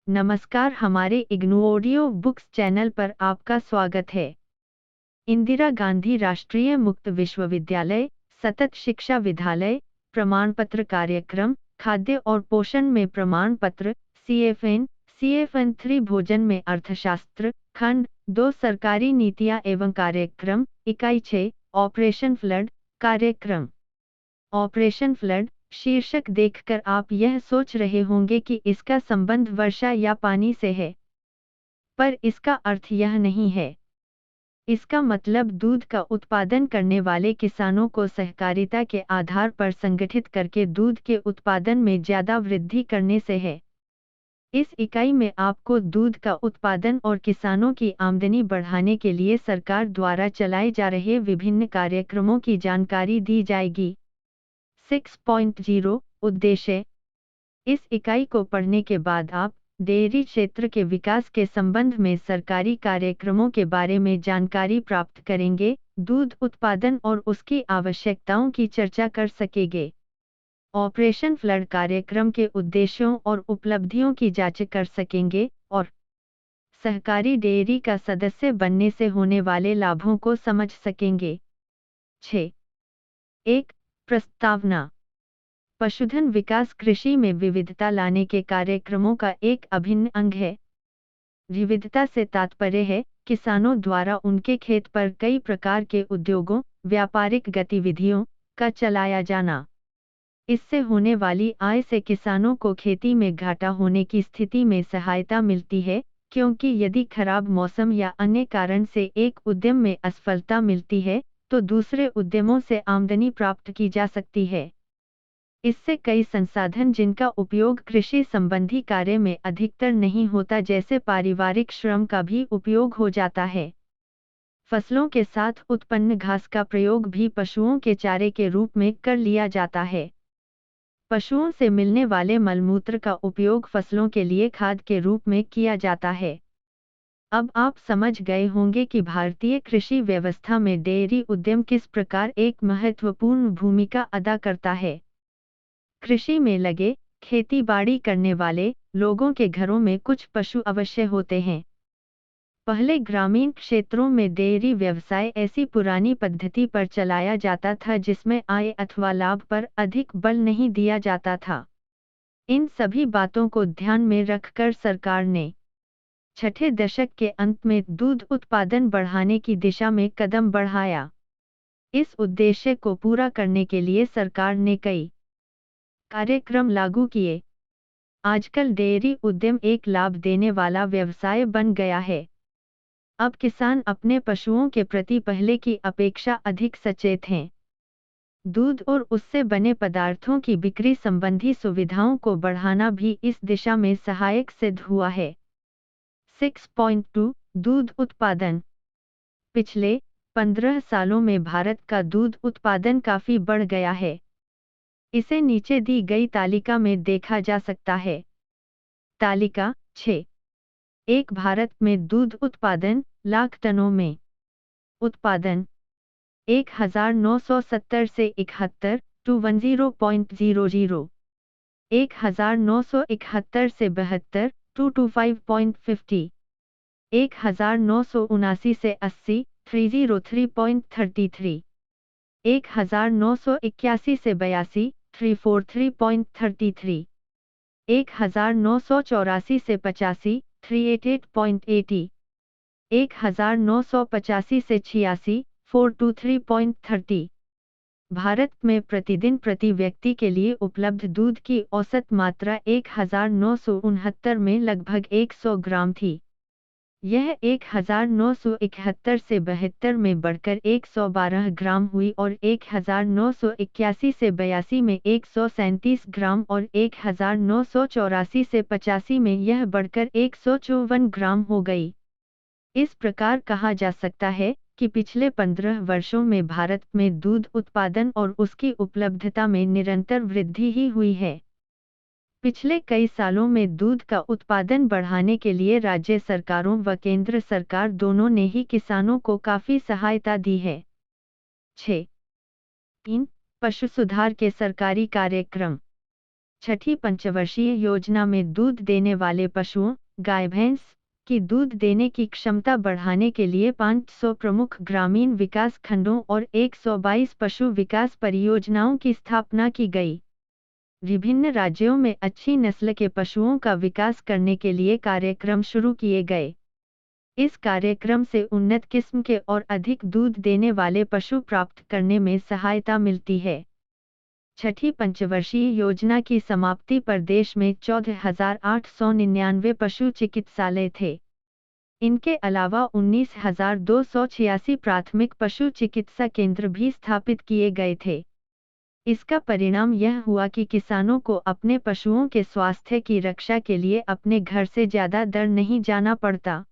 नमस्कार, हमारे IGNOU audio books channel पर आपका स्वागत है। इंदिरा गांधी राष्ट्रीय मुक्त विश्वविद्यालय सतत शिक्षा विद्यालय प्रमाण पत्र कार्यक्रम खाद्य और पोषण में प्रमाण पत्र CFN 3 भोजन में अर्थशास्त्र खंड 2 सरकारी नीतियां एवं कार्यक्रम इकाई 6 ऑपरेशन फ्लड कार्यक्रम। ऑपरेशन फ्लड शीर्षक देखकर आप यह सोच रहे होंगे कि इसका संबंध वर्षा या पानी से है, पर इसका अर्थ यह नहीं है। इसका मतलब दूध का उत्पादन करने वाले किसानों को सहकारिता के आधार पर संगठित करके दूध के उत्पादन में ज्यादा वृद्धि करने से है। इस इकाई में आपको दूध का उत्पादन और किसानों की आमदनी बढ़ाने के लिए सरकार द्वारा चलाए जा रहे विभिन्न कार्यक्रमों की जानकारी दी जाएगी। 6.0 उद्देश्य। इस इकाई को पढ़ने के बाद आप डेयरी क्षेत्र के विकास के संबंध में सरकारी कार्यक्रमों के बारे में जानकारी प्राप्त करेंगे, दूध उत्पादन और उसकी आवश्यकताओं की चर्चा कर सकेंगे। ऑपरेशन फ्लड कार्यक्रम के उद्देश्यों और उपलब्धियों की जांच कर सकेंगे और सहकारी डेयरी का सदस्य बनने से होने वाले लाभों को समझ सकेंगे। 6. 1. प्रस्तावना। पशुधन विकास कृषि में विविधता लाने के कार्यक्रमों का एक अभिन्न अंग है। विविधता से तात्पर्य है किसानों द्वारा उनके खेत पर कई प्रकार के उद्योगों, व्यापारिक गतिविधियों का चलाया जाना। इससे होने वाली आय से किसानों को खेती में घाटा होने की स्थिति में सहायता मिलती है, क्योंकि यदि खराब मौसम या अन्य कारण से एक उद्यम में असफलता मिलती है, तो दूसरे उद्यमों से आमदनी प्राप्त की जा सकती है। इससे कई संसाधन जिनका उपयोग कृषि संबंधी कार्य में अधिकतर नहीं होता, जैसे पारिवारिक श्रम का भी उपयोग हो जाता है। फसलों के साथ उत्पन्न घास का प्रयोग भी पशुओं के चारे के रूप में कर लिया जाता है। पशुओं से मिलने वाले मलमूत्र का उपयोग फसलों के लिए खाद के रूप में किया जाता है। अब आप समझ गए होंगे कि भारतीय कृषि व्यवस्था में डेयरी उद्यम किस प्रकार एक महत्वपूर्ण भूमिका अदा करता है। कृषि में लगे, खेती बाड़ी करने वाले लोगों के घरों में कुछ पशु अवश्य होते हैं। पहले ग्रामीण क्षेत्रों में डेयरी व्यवसाय ऐसी पुरानी पद्धति पर चलाया जाता था जिसमें आय अथवा लाभ पर अधिक बल नहीं दिया जाता था। इन सभी बातों को ध्यान में रखकर सरकार ने छठे दशक के अंत में दूध उत्पादन बढ़ाने की दिशा में कदम बढ़ाया। इस उद्देश्य को पूरा करने के लिए सरकार ने कई कार्यक्रम लागू किए। आजकल डेयरी उद्यम एक लाभ देने वाला व्यवसाय बन गया है। अब किसान अपने पशुओं के प्रति पहले की अपेक्षा अधिक सचेत हैं। दूध और उससे बने पदार्थों की बिक्री संबंधी सुविधाओं को बढ़ाना भी इस दिशा में सहायक सिद्ध हुआ है। 6.2 दूध उत्पादन। पिछले 15 सालों में भारत का दूध उत्पादन काफी बढ़ गया है। इसे नीचे दी गई तालिका में देखा जा सकता है। तालिका 6. 1 भारत में दूध उत्पादन लाख टनों में। उत्पादन 1970 से 71 210.00, 1971 से 72 225.50, 1979 से 80 303.33, 1981 से 82 343.33, 1984 से 85 388.80, 1985 से 86 423.30। भारत में प्रतिदिन प्रति व्यक्ति के लिए उपलब्ध दूध की औसत मात्रा 1969 में लगभग 100 ग्राम थी। यह 1971 से 72 में बढ़कर 112 ग्राम हुई और 1981 से 82 में 137 ग्राम और 1984 से 85 में यह बढ़कर 154 ग्राम हो गई। इस प्रकार कहा जा सकता है कि पिछले 15 वर्षों में भारत में दूध उत्पादन और उसकी उपलब्धता में निरंतर वृद्धि ही हुई है। पिछले कई सालों में दूध का उत्पादन बढ़ाने के लिए राज्य सरकारों व केंद्र सरकार दोनों ने ही किसानों को काफी सहायता दी है। 6. 3. पशु सुधार के सरकारी कार्यक्रम। छठी पंचवर्षीय योजना में दूध देने वाले पशुओं, गाय भैंस की दूध देने की क्षमता बढ़ाने के लिए 500 प्रमुख ग्रामीण विकास खंडों और 122 पशु विकास परियोजनाओं की स्थापना की गई। विभिन्न राज्यों में अच्छी नस्ल के पशुओं का विकास करने के लिए कार्यक्रम शुरू किए गए। इस कार्यक्रम से उन्नत किस्म के और अधिक दूध देने वाले पशु प्राप्त करने में सहायता मिलती है। छठी पंचवर्षीय योजना की समाप्ति पर देश में 14,899 पशु चिकित्सालय थे। इनके अलावा 19,286 प्राथमिक पशु चिकित्सा केंद्र भी स्थापित किए गए थे। इसका परिणाम यह हुआ कि किसानों को अपने पशुओं के स्वास्थ्य की रक्षा के लिए अपने घर से ज्यादा दूर नहीं जाना पड़ता।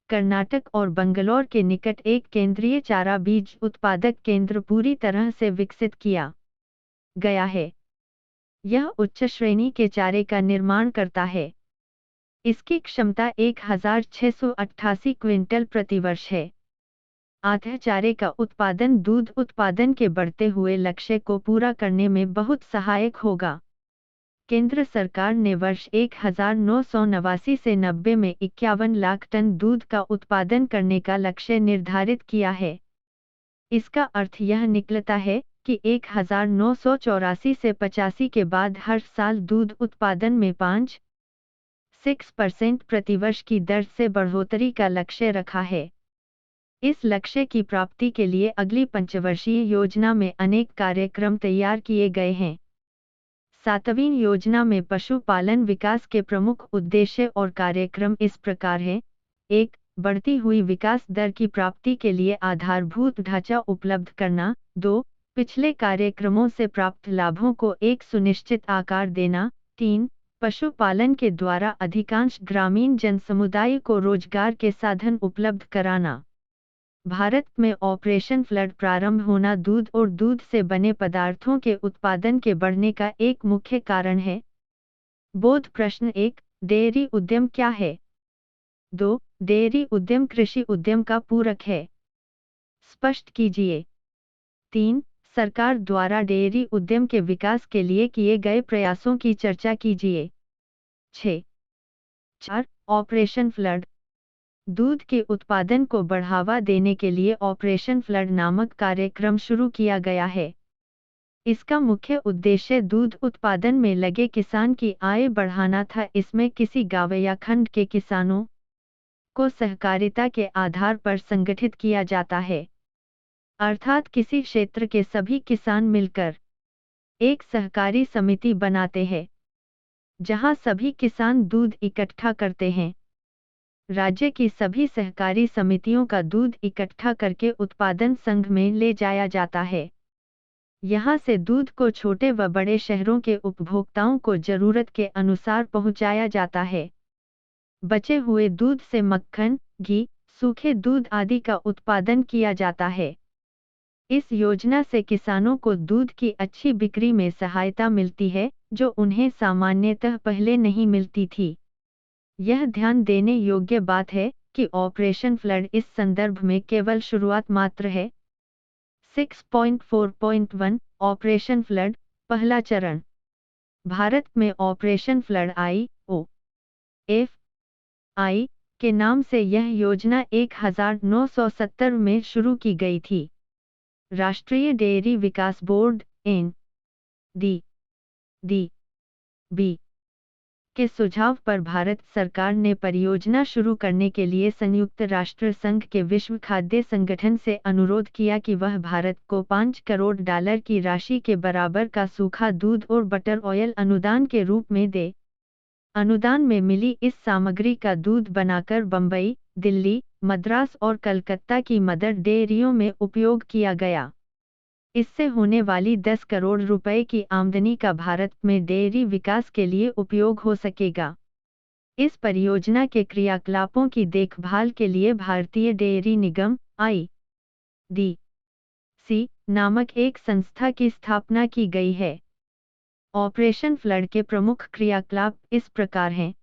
कर्नाटक और बंगलौर के निकट एक केंद्रीय चारा बीज उत्पादक केंद्र पूरी तरह से विकसित किया गया है। यह उच्च श्रेणी के चारे का निर्माण करता है। इसकी क्षमता 1,688 क्विंटल प्रतिवर्ष है। आधा चारे का उत्पादन दूध उत्पादन के बढ़ते हुए लक्ष्य को पूरा करने में बहुत सहायक होगा। केंद्र सरकार ने वर्ष 1989 से 90 में 51 लाख टन दूध का उत्पादन करने का लक्ष्य निर्धारित किया है। इसका अर्थ यह निकलता है कि 1984 से 85 के बाद हर साल दूध उत्पादन में 5-6% प्रतिवर्ष की दर से बढ़ोतरी का लक्ष्य रखा है। इस लक्ष्य की प्राप्ति के लिए अगली पंचवर्षीय योजना में अनेक कार्यक्रम तैयार किए गए हैं। 7वीं योजना में पशुपालन विकास के प्रमुख उद्देश्य और कार्यक्रम इस प्रकार हैं। 1. बढ़ती हुई विकास दर की प्राप्ति के लिए आधारभूत ढांचा उपलब्ध करना। 2. पिछले कार्यक्रमों से प्राप्त लाभों को एक सुनिश्चित आकार देना। 3. पशुपालन के द्वारा अधिकांश ग्रामीण जनसमुदाय को रोजगार के साधन उपलब्ध कराना। भारत में ऑपरेशन फ्लड प्रारंभ होना दूध और दूध से बने पदार्थों के उत्पादन के बढ़ने का एक मुख्य कारण है। बोध प्रश्न 1. डेयरी उद्यम क्या है? 2. डेयरी उद्यम कृषि उद्यम का पूरक है। स्पष्ट कीजिए। 3. सरकार द्वारा डेयरी उद्यम के विकास के लिए किए गए प्रयासों की चर्चा कीजिए। 6. 4. Operation flood. दूध के उत्पादन को बढ़ावा देने के लिए ऑपरेशन फ्लड नामक कार्यक्रम शुरू किया गया है। इसका मुख्य उद्देश्य दूध उत्पादन में लगे किसान की आय बढ़ाना था। इसमें किसी गांव या खंड के किसानों को सहकारिता के आधार पर संगठित किया जाता है, अर्थात किसी क्षेत्र के सभी किसान मिलकर एक सहकारी समिति बनाते हैं, जहां सभी किसान दूध इकट्ठा करते हैं। राज्य की सभी सहकारी समितियों का दूध इकट्ठा करके उत्पादन संघ में ले जाया जाता है। यहाँ से दूध को छोटे व बड़े शहरों के उपभोक्ताओं को जरूरत के अनुसार पहुँचाया जाता है। बचे हुए दूध से मक्खन, घी, सूखे दूध आदि का उत्पादन किया जाता है। इस योजना से किसानों को दूध की अच्छी बिक्री में सहायता मिलती है, जो उन्हें सामान्यतः पहले नहीं मिलती थी। यह ध्यान देने योग्य बात है कि ऑपरेशन फ्लड इस संदर्भ में केवल शुरुआत मात्र है। 6.4.1 ऑपरेशन फ्लड पहला चरण। भारत में ऑपरेशन फ्लड IOF के नाम से यह योजना 1970 में शुरू की गई थी। राष्ट्रीय डेयरी विकास बोर्ड NDDB के सुझाव पर भारत सरकार ने परियोजना शुरू करने के लिए संयुक्त राष्ट्र संघ के विश्व खाद्य संगठन से अनुरोध किया कि वह भारत को $5 करोड़ की राशि के बराबर का सूखा दूध और बटर ऑयल अनुदान के रूप में दे। अनुदान में मिली इस सामग्री का दूध बनाकर बंबई, दिल्ली, मद्रास और कलकत्ता की मदर डेयरियों में उपयोग किया गया। इससे होने वाली 10 करोड़ रुपए की आमदनी का भारत में डेयरी विकास के लिए उपयोग हो सकेगा। इस परियोजना के क्रियाकलापों की देखभाल के लिए भारतीय डेयरी निगम IDC नामक एक संस्था की स्थापना की गई है। ऑपरेशन फ्लड के प्रमुख क्रियाकलाप इस प्रकार हैं।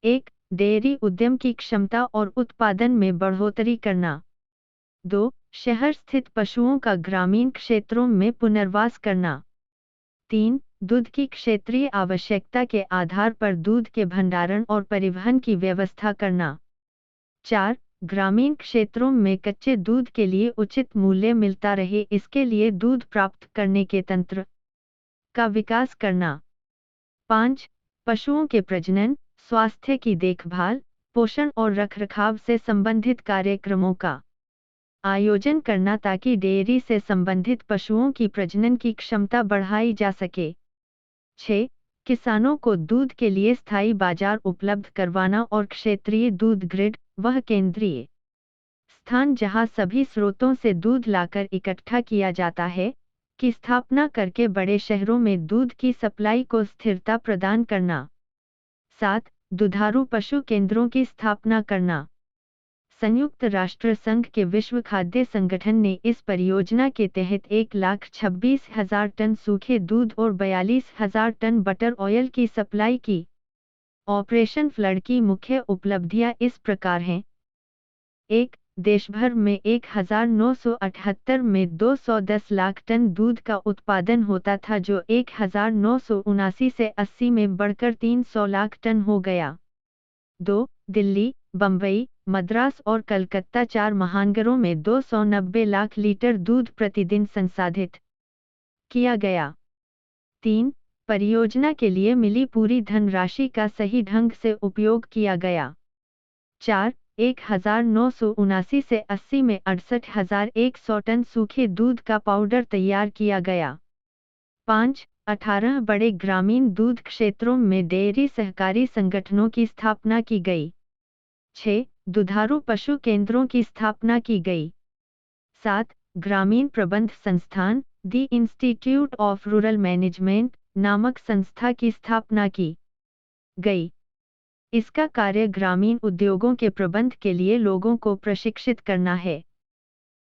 1. डेयरी उद्यम की क्षमता और उत्पादन में बढ़ोतरी करना। 2. शहर स्थित पशुओं का ग्रामीण क्षेत्रों में पुनर्वास करना। 3. दूध की क्षेत्रीय आवश्यकता के आधार पर दूध के भंडारण और परिवहन की व्यवस्था करना। 4. ग्रामीण क्षेत्रों में कच्चे दूध के लिए उचित मूल्य मिलता रहे, इसके लिए दूध प्राप्त करने के तंत्र का विकास करना। 5. पशुओं के प्रजनन, स्वास्थ्य की देखभाल, पोषण और रखरखाव से संबंधित कार्यक्रमों का आयोजन करना ताकि डेयरी से संबंधित पशुओं की प्रजनन की क्षमता बढ़ाई जा सके। 6. किसानों को दूध के लिए स्थायी बाजार उपलब्ध करवाना और क्षेत्रीय दूध ग्रिड, वह केंद्रीय स्थान जहां सभी स्रोतों से दूध लाकर इकट्ठा किया जाता है, की स्थापना करके बड़े शहरों में दूध की सप्लाई को स्थिरता प्रदान करना। 7. दुधारू पशु केंद्रों की स्थापना करना। संयुक्त राष्ट्र संघ के विश्व खाद्य संगठन ने इस परियोजना के तहत 1,26,000 टन सूखे दूध और 42,000 टन बटर ऑयल की सप्लाई की। ऑपरेशन फ्लड की मुख्य उपलब्धियां इस प्रकार हैं। 1. देश भर में 1978 में 210 लाख टन दूध का उत्पादन होता था, जो 1979 से 80 में बढ़कर 300 लाख टन हो गया। 2. दिल्ली, बम्बई, मद्रास और कलकत्ता 4 महानगरों में 290 लाख लीटर दूध प्रतिदिन संसाधित किया गया। 3. परियोजना के लिए मिली पूरी धनराशि का सही ढंग से उपयोग किया गया। 4. 1979 से 80 में 68,100 टन सूखे दूध का पाउडर तैयार किया गया। 5. 18 बड़े ग्रामीण दूध क्षेत्रों में डेयरी सहकारी संगठनों की स्थापना की गई। 6. दुधारू पशु केंद्रों की स्थापना की गई। 7. ग्रामीण प्रबंध संस्थान, the institute of rural management नामक संस्था की स्थापना की गई। इसका कार्य ग्रामीण उद्योगों के प्रबंध के लिए लोगों को प्रशिक्षित करना है।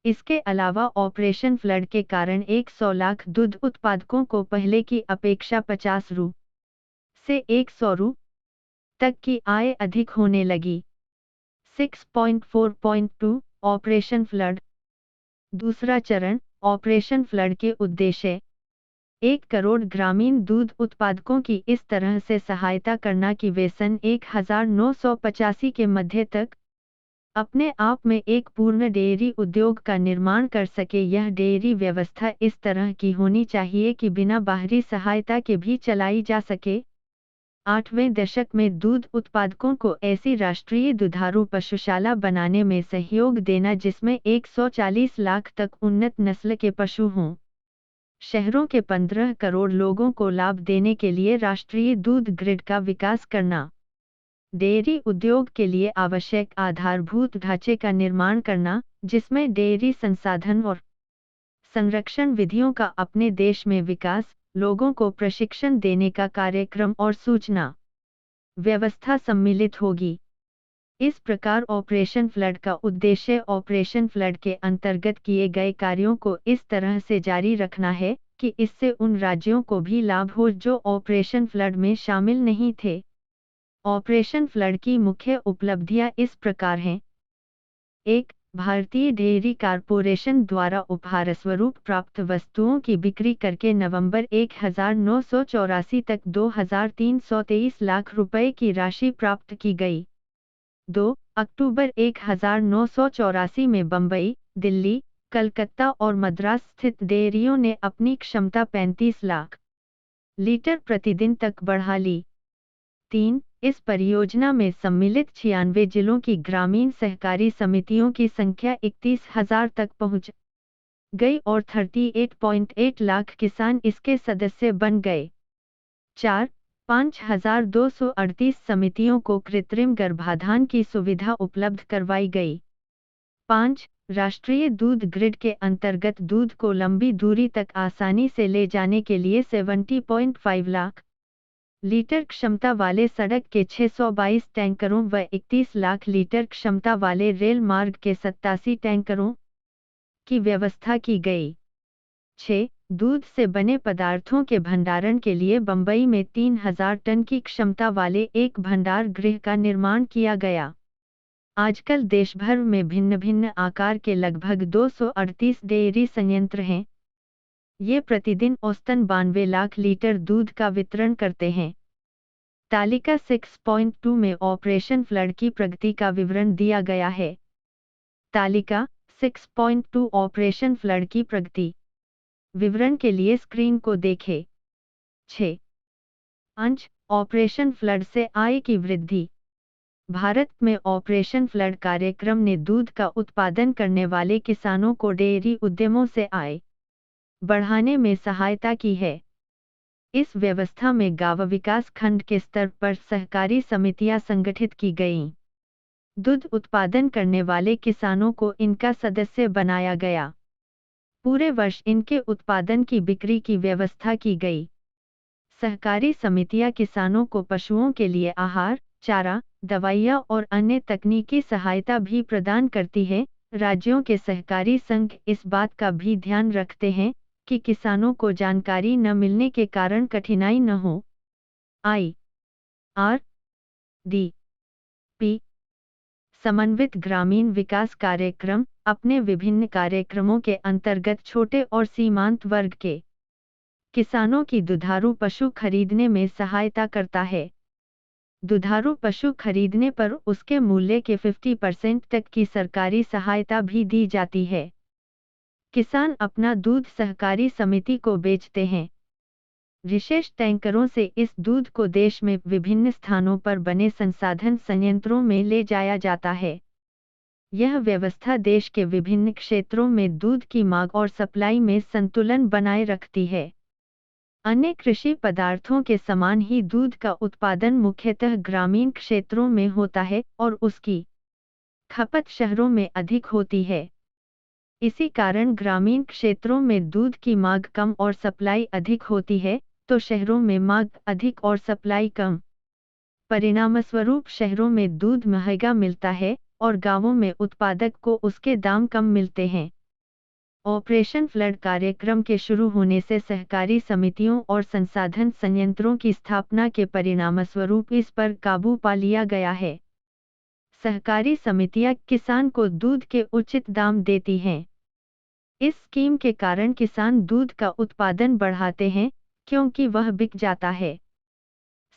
इसके अलावा ऑपरेशन फ्लड के कारण 100 लाख दूध उत्पादकों को पहले की अपेक्षा 50 रु से 100 रु तक की आय अधिक होने लगी। 6.4.2 ऑपरेशन फ्लड। दूसरा चरण, ऑपरेशन फ्लड के उद्देश्य 1 करोड़ ग्रामीण दूध उत्पादकों की इस तरह से सहायता करना कि वे सन 1985 के मध्य तक अपने आप में एक पूर्ण डेयरी उद्योग का निर्माण कर सके। यह डेयरी व्यवस्था इस तरह की होनी चाहिए कि बिना बाहरी सहायता के भी चलाई जा सके। 8वें दशक में दूध उत्पादकों को ऐसी राष्ट्रीय दुधारू पशुशाला बनाने में सहयोग देना जिसमें 140 लाख तक उन्नत नस्ल के पशु हों। शहरों के 15 करोड़ लोगों को लाभ देने के लिए राष्ट्रीय दूध ग्रिड का विकास करना। डेयरी उद्योग के लिए आवश्यक आधारभूत ढांचे का निर्माण करना, जिसमें डेयरी संसाधन और संरक्षण विधियों का अपने देश में विकास, लोगों को प्रशिक्षण देने का कार्यक्रम और सूचना व्यवस्था सम्मिलित होगी। इस प्रकार ऑपरेशन फ्लड का उद्देश्य ऑपरेशन फ्लड के अंतर्गत किए गए कार्यों को इस तरह से जारी रखना है कि इससे उन राज्यों को भी लाभ हो जो ऑपरेशन फ्लड में शामिल नहीं थे। ऑपरेशन फ्लड की मुख्य उपलब्धियां इस प्रकार हैं। 1. भारतीय डेयरी कॉर्पोरेशन द्वारा उपहार स्वरूप प्राप्त वस्तुओं की बिक्री करके नवंबर 1984 तक 2,323 लाख रुपए की राशि प्राप्त की गई। 2. अक्टूबर 1984 में बम्बई, दिल्ली, कलकत्ता और मद्रास स्थित डेयरियों ने अपनी क्षमता 35 लाख लीटर प्रतिदिन तक बढ़ा ली। 3. इस परियोजना में सम्मिलित 96 जिलों की ग्रामीण सहकारी समितियों की संख्या 31,000 तक पहुंच गई और 38.8 लाख किसान इसके सदस्य बन गए। 4. 5,238 समितियों को कृत्रिम गर्भाधान की सुविधा उपलब्ध करवाई गई। 5. राष्ट्रीय दूध ग्रिड के अंतर्गत दूध को लंबी दूरी तक आसानी से ले जाने के लिए 70.5 लाख लीटर क्षमता वाले सड़क के 622 टैंकरों व 31 लाख लीटर क्षमता वाले रेल मार्ग के 87 टैंकरों की व्यवस्था की गई। 6. दूध से बने पदार्थों के भंडारण के लिए बम्बई में 3,000 टन की क्षमता वाले एक भंडार गृह का निर्माण किया गया। आजकल देश भर में भिन्न भिन्न आकार के लगभग 238 डेयरी संयंत्र हैं। ये प्रतिदिन औसतन 92 लाख लीटर दूध का वितरण करते हैं। तालिका 6.2 में ऑपरेशन फ्लड की प्रगति का विवरण दिया गया है। तालिका 6.2 ऑपरेशन फ्लड की प्रगति विवरण के लिए स्क्रीन को देखें। 6 अंश ऑपरेशन फ्लड से आय की वृद्धि। भारत में ऑपरेशन फ्लड कार्यक्रम ने दूध का उत्पादन करने वाले किसानों को डेयरी उद्यमों से आय बढ़ाने में सहायता की है। इस व्यवस्था में गाँव विकास खंड के स्तर पर सहकारी समितियां संगठित की गईं। दूध उत्पादन करने वाले किसानों को इनका सदस्य बनाया गया। पूरे वर्ष इनके उत्पादन की बिक्री की व्यवस्था की गई। सहकारी समितियां किसानों को पशुओं के लिए आहार, चारा, दवाइयाँ और अन्य तकनीकी सहायता भी प्रदान करती है। राज्यों के सहकारी संघ इस बात का भी ध्यान रखते हैं कि किसानों को जानकारी न मिलने के कारण कठिनाई न हो। IRDP समन्वित ग्रामीण विकास कार्यक्रम अपने विभिन्न कार्यक्रमों के अंतर्गत छोटे और सीमांत वर्ग के किसानों की दुधारू पशु खरीदने में सहायता करता है। दुधारू पशु खरीदने पर उसके मूल्य के 50% तक की सरकारी सहायता भी दी जाती है। किसान अपना दूध सहकारी समिति को बेचते हैं। विशेष टैंकरों से इस दूध को देश में विभिन्न स्थानों पर बने संसाधन संयंत्रों में ले जाया जाता है। यह व्यवस्था देश के विभिन्न क्षेत्रों में दूध की मांग और सप्लाई में संतुलन बनाए रखती है। अन्य कृषि पदार्थों के समान ही दूध का उत्पादन मुख्यतः ग्रामीण क्षेत्रों में होता है और उसकी खपत शहरों में अधिक होती है। इसी कारण ग्रामीण क्षेत्रों में दूध की मांग कम और सप्लाई अधिक होती है, तो शहरों में मांग अधिक और सप्लाई कम। परिणामस्वरूप शहरों में दूध महंगा मिलता है और गांवों में उत्पादक को उसके दाम कम मिलते हैं। ऑपरेशन फ्लड कार्यक्रम के शुरू होने से सहकारी समितियों और संसाधन संयंत्रों की स्थापना के परिणामस्वरूप इस पर काबू पा लिया गया है। सहकारी समितियां किसान को दूध के उचित दाम देती हैं। इस स्कीम के कारण किसान दूध का उत्पादन बढ़ाते हैं क्योंकि वह बिक जाता है।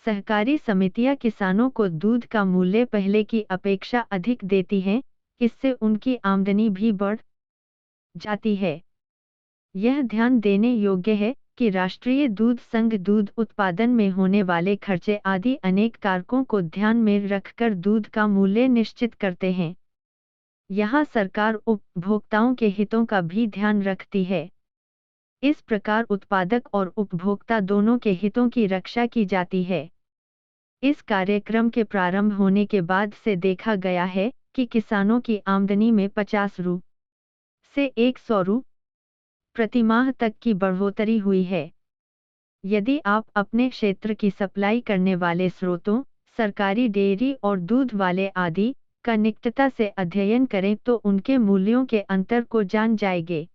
सहकारी समितियां किसानों को दूध का मूल्य पहले की अपेक्षा अधिक देती हैं, इससे उनकी आमदनी भी बढ़ जाती है। यह ध्यान देने योग्य है कि राष्ट्रीय दूध संघ दूध उत्पादन में होने वाले खर्चे आदि अनेक कारकों को ध्यान में रखकर दूध का मूल्य निश्चित करते हैं। यहाँ सरकार उपभोक्ताओं के हितों का भी ध्यान रखती है। इस प्रकार उत्पादक और उपभोक्ता दोनों के हितों की रक्षा की जाती है। इस कार्यक्रम के प्रारंभ होने के बाद से देखा गया है कि किसानों की आमदनी में 50 रु. से 100 रु. प्रति माह तक की बढ़ोतरी हुई है। यदि आप अपने क्षेत्र की सप्लाई करने वाले स्रोतों, सरकारी डेयरी और दूध वाले आदि का निकटता से अध्ययन करें तो उनके मूल्यों के अंतर को जान जाएंगे।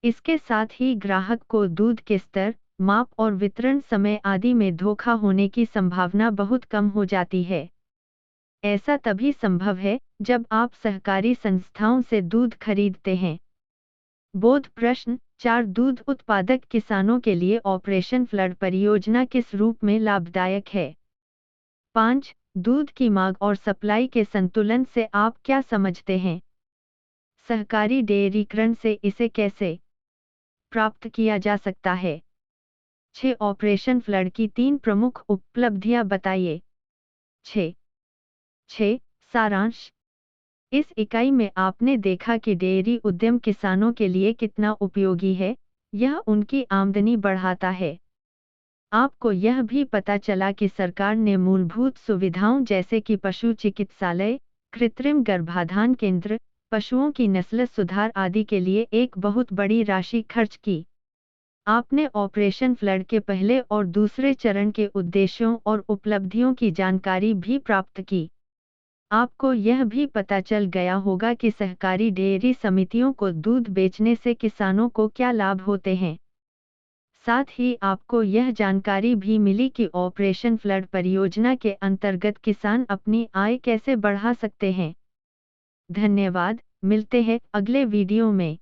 इसके साथ ही ग्राहक को दूध के स्तर, माप और वितरण समय आदि में धोखा होने की संभावना बहुत कम हो जाती है। ऐसा तभी संभव है जब आप सहकारी संस्थाओं से दूध खरीदते हैं। बोध प्रश्न 4 दूध उत्पादक किसानों के लिए ऑपरेशन फ्लड परियोजना किस रूप में लाभदायक है? 5 दूध की मांग और सप्लाई के संतुलन से आप क्या समझते हैं? सहकारी डेयरीकरण से इसे कैसे प्राप्त किया जा सकता है? 6 ऑपरेशन फ्लड की 3 प्रमुख उपलब्धियां बताइए। 6 सारांश। इस इकाई में आपने देखा कि डेयरी उद्यम किसानों के लिए कितना उपयोगी है। यह उनकी आमदनी बढ़ाता है। आपको यह भी पता चला कि सरकार ने मूलभूत सुविधाओं जैसे कि पशु चिकित्सालय, कृत्रिम गर्भाधान केंद्र, पशुओं की नस्ल सुधार आदि के लिए एक बहुत बड़ी राशि खर्च की। आपने ऑपरेशन फ्लड के पहले और दूसरे चरण के उद्देश्यों और उपलब्धियों की जानकारी भी प्राप्त की। आपको यह भी पता चल गया होगा कि सहकारी डेयरी समितियों को दूध बेचने से किसानों को क्या लाभ होते हैं। साथ ही आपको यह जानकारी भी मिली कि ऑपरेशन फ्लड परियोजना के अंतर्गत किसान अपनी आय कैसे बढ़ा सकते हैं। धन्यवाद, मिलते हैं अगले वीडियो में।